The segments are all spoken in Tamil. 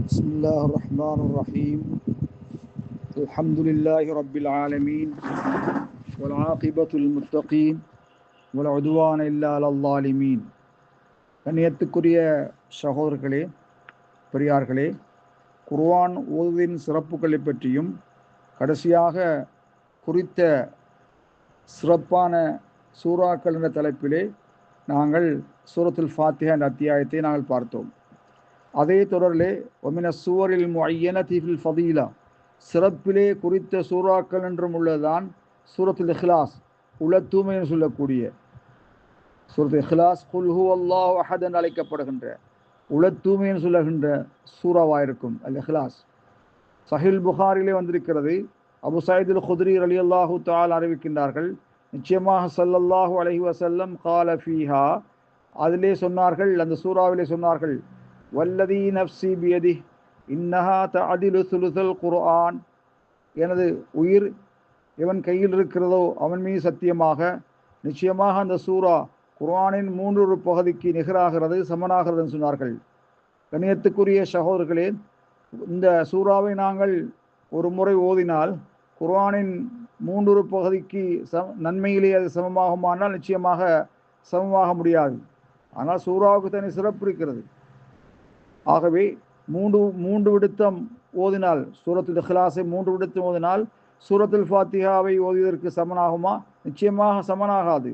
بسم الله الرحمن الرحيم الحمد لله رب العالمين والعاقبة للمتقين ولا عدوان إلا على الظالمين. கண்ணியத்துக்குரிய சகோதரர்களே, பெரியார்களே, குர்ஆன் ஓதுவதின் சிறப்புகளை பற்றியும் கடைசியாக குறித்த சிறப்பான சூறாக்கள் என்ற தலைப்பிலே நாங்கள் சூரத்துல் ஃபாத்திஹா என்ற அத்தியாயத்தை நாங்கள் பார்த்தோம். அதே தொடரிலே ஒமின சூவரில் முஅய்யனதி ஃபில் ஃபதீலா, சிறப்பிலே குறித்த சூறாக்கள் என்றும் உள்ளதுதான் சூரத்துல் இஹ்லாஸ், உல தூய்மை என்று சொல்லக்கூடிய சூரத்துல் இஹ்லாஸ். குல் ஹுவல்லாஹு அஹத் என்று அழைக்கப்படுகின்ற உல தூய்மை என்று சொல்லுகின்ற சூறாவாயிருக்கும் அல் இஹ்லாஸ். சஹீல் புகாரிலே வந்திருக்கிறது. அபு சயீத் அல் குத்ரி ரலியல்லாஹு தஆலா அறிவிக்கின்றார்கள், நிச்சயமாக ஸல்லல்லாஹு அலைஹி வஸல்லம் கால ஃபீஹா, அதிலே சொன்னார்கள், அந்த சூறாவிலே சொன்னார்கள், வல்லதி நஃப்சி பியதி இன்னஹா தஅதிலு சுலுசுல் குர்ஆன், எனது உயிர் எவன் கையில் இருக்கிறதோ அவன் மீது சத்தியமாக, நிச்சயமாக அந்த சூரா குர்ஆனின் 3 பகுதிக்கு நிகராகிறது, சமனாகிறது சொன்னார்கள். கண்ணியத்துக்குரிய சகோதரர்களே, இந்த சூறாவை நாங்கள் ஒரு முறை ஓதினால் குர்ஆனின் 3 பகுதிக்கு நன்மையிலே அது சமமாகுமானால் நிச்சயமாக சமமாக முடியாது. ஆனால் சூறாவுக்கு தனி சிறப்பு இருக்கிறது. ஆகவே மூன்று விடுத்தம் ஓதினால், சூரத்துல் இஹ்லாஸை 3 விடுத்தம் ஓதினால் சூரத்துல் ஃபாத்திஹாவை ஓதியதற்கு சமனாகுமா? நிச்சயமாக சமனாகாது.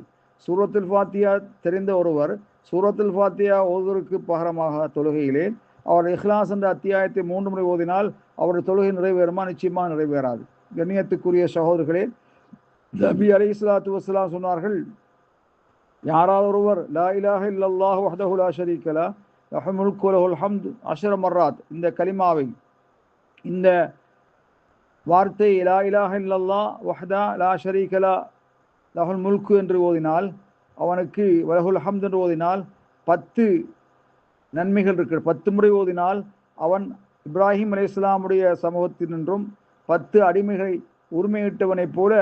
சூரத்துல் ஃபாத்திஹா தெரிந்த ஒருவர் சூரத்துல் ஃபாத்திஹா ஓதுவதற்கு பகரமாக தொழுகையிலே அவர் இஹ்லாஸ் என்ற அத்தியாயத்தை 3 முறை ஓதினால் அவருடைய தொழுகை நிறைவேறுமா? நிச்சயமாக நிறைவேறாது. கண்ணியத்துக்குரிய சகோதரர்களே, நபி அலைஹிஸ்ஸலாத்து வஸ்ஸலாம் சொன்னார்கள், யாராவது ஒருவர் லா இலாஹ இல்லல்லாஹு வஹ்தஹு லா ஷரீக லஹ் லஹுல் முல்கு வலஹுல் ஹம்து 10 மர்ராத், இந்த கலிமாவை, இந்த வார்த்தை லா இலாஹ இல்லல்லாஹ் வஹ்தா லா ஷரீக லஹ் லஹுல் முல்கு என்று ஓதினால், அவனுக்கு வலஹுல் ஹம்து என்று ஓதினால் 10 நன்மைகள் இருக்கிற. 10 முறை ஓதினால் அவன் இப்ராஹிம் அலைஹிஸ்ஸலாமுடைய சமூகத்தினின்றும் 10 அடிமைகளை உரிமையிட்டவனைப் போல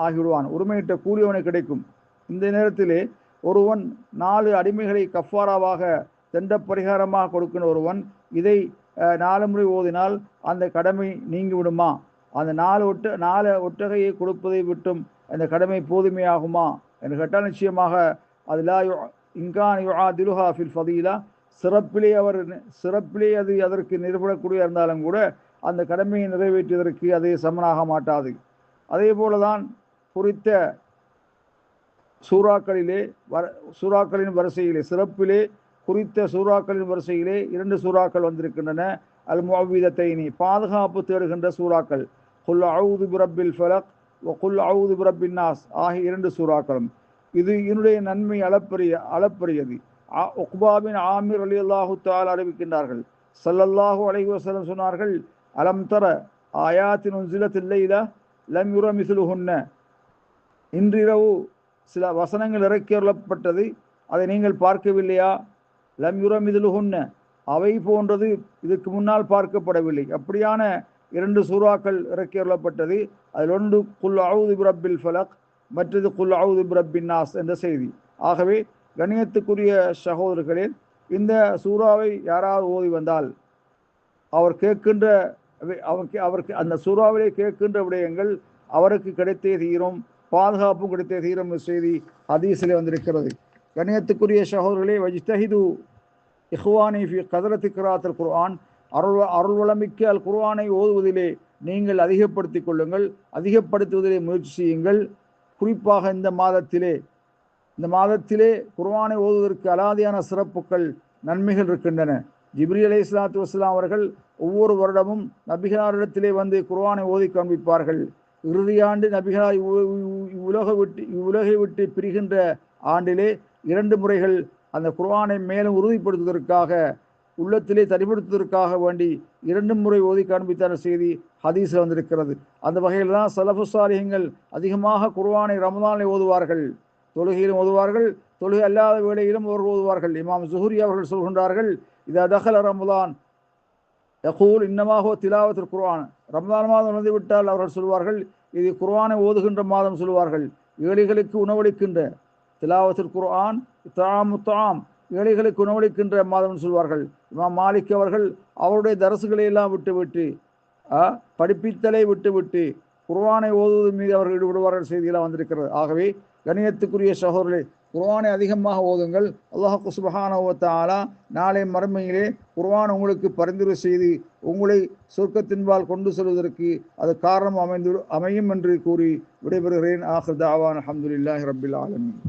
ஆகிவிடுவான். உரிமையிட்ட கூலி அவனுக்கு கிடைக்கும். இந்த நேரத்திலே ஒருவன் 4 அடிமைகளை கஃபாராவாக தண்ட பரிகாரமாக கொடுக்கின்ற ஒருவன் இதை 4 முறை ஓதினால் அந்த கடமை நீங்கி விடுமா? அந்த 4 ஒட்டகையை கொடுப்பதை விட்டும் அந்த கடமை போதுமையாகுமா என்று கேட்டால் நிச்சயமாக அது லா இன்கான் யுஆதிலுஹா ஃபில் ஃபதீலா, சிறப்பிலே அது அதற்கு நிறுவனக்கூடிய இருந்தாலும் கூட அந்த கடமையை நிறைவேற்றியதற்கு அது சமனாக மாட்டாது. அதே போலதான் குறித்த சூறாக்களின் வரிசையிலே, சிறப்பிலே குறித்த சூறாக்களின் வரிசையிலே 2 சூறாக்கள் வந்திருக்கின்றன. அல் முஅவ்விதத்தைனி, பாதுகாப்பு தேடுகின்ற சூறாக்கள், குல் அஊது பிரப்பில் ஃபலக் வ குல் அஊது பிரப்பின் நாஸ் ஆகிய 2 சூறாக்களும். இது இதனுடைய நன்மை அளப்பரியது. உக்பா பின் ஆமிர் ரலியல்லாஹு தஆலா அறிவிக்கின்றார்கள், ஸல்லல்லாஹு அலைஹி வஸல்லம் சொன்னார்கள், அலம் தர ஆயாத்தின் உன்சிலத்தில் லைலா லம் யுர மிஸ்லுஹுன்ன, இன்றிரவு சில வசனங்கள் இறக்கியுள்ளப்பட்டது, அதை நீங்கள் பார்க்கவில்லையா? லம் யுர மிஸ்லுஹுன்ன, அவை போன்றது இதற்கு முன்னால் பார்க்கப்படவில்லை. அப்படியான 2 சூறாக்கள் இறக்கியுள்ளப்பட்டது. அதில் ஒன்று குல் அஊது பிரப்பில் ஃபலக், மற்றது குல் அஊது பிரப்பின் நாஸ் என்ற செய்தி. ஆகவே கண்ணியத்துக்குரிய சகோதரர்களே, இந்த சூறாவை யாராவது ஓதி வந்தால் அவருக்கு அந்த சூறாவிலே கேட்கின்ற விடயங்கள் அவருக்கு கிடைத்தே தீரும், பாதுகாப்பும் கிடைத்தே தீரும் செய்தி ஹதீஸிலே வந்திருக்கிறது. கண்ணியத்துக்குரிய சகோதரர்களே, வஜ்தஹிது இஹ்வானி ஃபி கத்ரத்தி கிராஅத்தில் குர்ஆன், அருள் வளமிக்க அல் குர்ஆனை ஓதுவதிலே நீங்கள் அதிகப்படுத்திக் கொள்ளுங்கள், அதிகப்படுத்துவதிலே முயற்சி செய்யுங்கள். குறிப்பாக இந்த மாதத்திலே குர்ஆனை ஓதுவதற்கு அலாதியான சிறப்புகள், நன்மைகள் இருக்கின்றன. ஜிப்ரீல் அலைஹிஸ்ஸலாத்து வஸ்ஸலாம் அவர்கள் ஒவ்வொரு வருடமும் நபிகளாரிடத்திலே வந்து குர்ஆனை ஓதி காண்பிப்பார்கள். இறுதியாண்டு நபிகளார் உலகை விட்டு பிரிகின்ற ஆண்டிலே 2 முறைகள் அந்த குர்ஆனை மேலும் உறுதிப்படுத்துவதற்காக, உள்ளத்திலே தரிப்படுத்துவதற்காக வேண்டி 2 முறை ஓதி காண்பித்தான செய்தி ஹதீஸில் வந்திருக்கிறது. அந்த வகையில் தான் ஸலஃபு ஸாலிஹீன்கள் அதிகமாக குர்ஆனை ரமலானில் ஓதுவார்கள், தொழுகையிலும் ஓதுவார்கள், தொழுகை அல்லாத வேளையிலும் அவர்கள் ஓதுவார்கள். இமாம் ஸுஹ்ரி அவர்கள் சொல்கின்றார்கள், இதா தஹல ரமலான் யகூல் இன்னமா ஹுவ திலாவத்துல் குர்ஆன், ரமலான் மாதம் வந்து விட்டால் அவர்கள் சொல்வார்கள், இது குர்ஆனை ஓதுகின்ற மாதம் சொல்வார்கள். ஏழைகளுக்கு உணவளிக்கின்ற திலாவத்துல் குர்ஆன், இத்ஆமு தாம், ஏழைகளுக்கு உணவளிக்கின்ற மாதம் சொல்வார்கள். இமாம் மாலிக் அவர்கள் அவருடைய தரசுகளை எல்லாம் விட்டுவிட்டு படிப்பித்தலை விட்டுவிட்டு குர்ஆனை ஓதுவது மீது அவர்கள் ஈடுபடுவார்கள் செய்தியெல்லாம் வந்திருக்கிறது. ஆகவே கணியத்துக்குரிய சகோதரர்களே, குர்ஆனை அதிகமாக ஓதுங்கள். அல்லாஹ் சுப்ஹானஹு வ தஆலா நாளை மறுமையிலே குர்ஆன் உங்களுக்கு பரிந்துரை செய்து உங்களை சொர்க்கத்தின்பால் கொண்டு செல்வதற்கு அது காரணம் அமையும் என்று கூறி விடைபெறுகிறேன். ஆகிர் தாவான் அல்ஹம்துலில்லாஹி ரப்பில் ஆலமீன்.